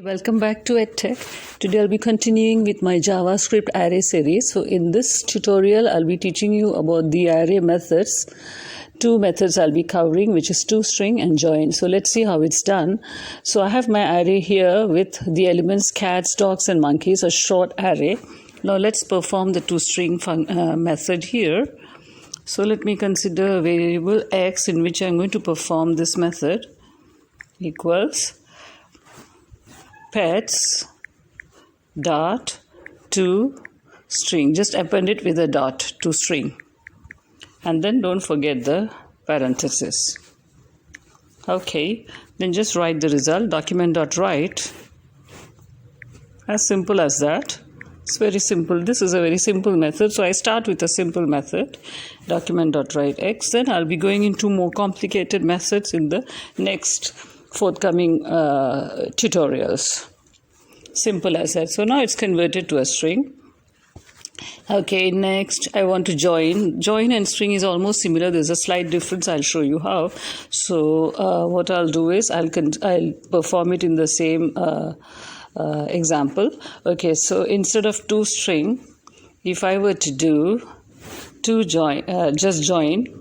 Welcome back to edtech. Today I'll be continuing with my JavaScript array series. So in this tutorial I'll be teaching you about the array methods. Two methods I'll be covering, which is toString and join. So let's see how it's done. So I have my array here with the elements cats, dogs and monkeys, a short array. Now let's perform the toString method here. So let me consider a variable x in which I'm going to perform this method equals pets dot to string. Just append it with a dot to string, and then don't forget the parenthesis. Okay, then just write the result, document dot write. As simple as that. It's very simple. This is a very simple method, so I start with a simple method, document dot write x. Then I'll be going into more complicated methods in the next forthcoming tutorials. Simple as that. So now it's converted to a string. Okay, next I want to join. Join and string is almost similar. There's a slight difference. I'll show you how. So what I'll do is I'll perform it in the same example. Okay, so instead of toString, if I were to do just join.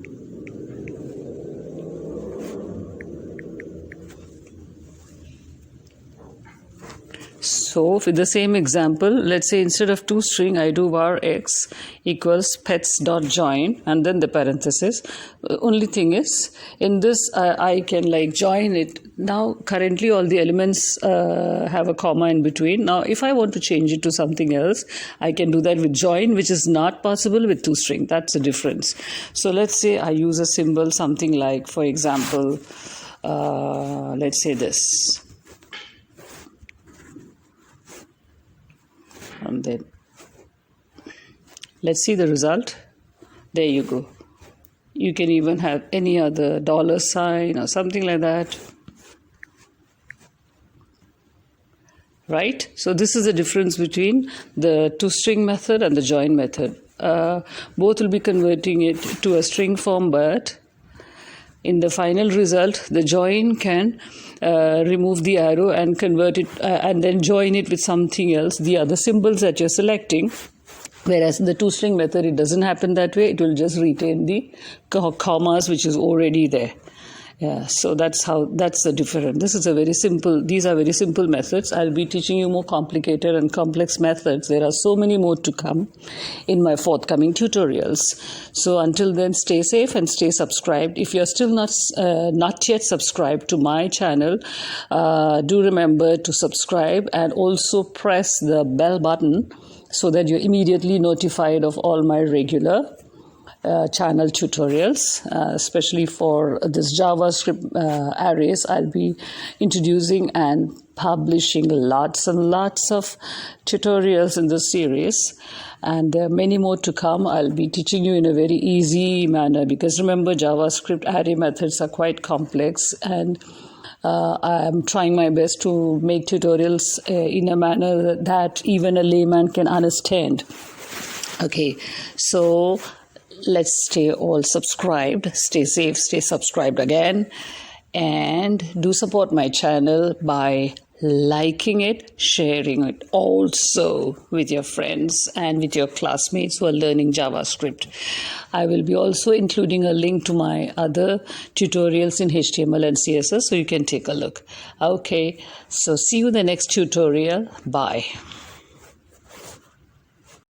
So with the same example, let's say instead of toString, I do var x equals pets.join and then the parenthesis. Only thing is, in this I can like join it. Now currently all the elements have a comma in between. Now if I want to change it to something else, I can do that with join, which is not possible with toString. That's the difference. So let's say I use a symbol, something like, for example, let's say this. And then let's see the result. There you go. You can even have any other $sign or something like that. Right? So this is the difference between the toString method and the join method. Both will be converting it to a string form, but in the final result, the join can remove the arrow and convert it and then join it with something else, the other symbols that you're selecting. Whereas in the toString method, it doesn't happen that way. It will just retain the commas which is already there. Yeah, so that's the difference. These are very simple methods. I'll be teaching you more complicated and complex methods. There are so many more to come in my forthcoming tutorials. So until then, stay safe and stay subscribed. If you're still not yet subscribed to my channel, do remember to subscribe and also press the bell button so that you're immediately notified of all my regular channel tutorials, especially for this JavaScript arrays. I'll be introducing and publishing lots and lots of tutorials in this series, and there are many more to come. I'll be teaching you in a very easy manner, because remember, JavaScript array methods are quite complex, and I'm trying my best to make tutorials in a manner that even a layman can understand. Okay, so let's stay all subscribed, stay safe, stay subscribed again, and do support my channel by liking it, sharing it also with your friends and with your classmates who are learning JavaScript. I will be also including a link to my other tutorials in HTML and CSS, so you can take a look. Okay, so see you in the next tutorial. Bye.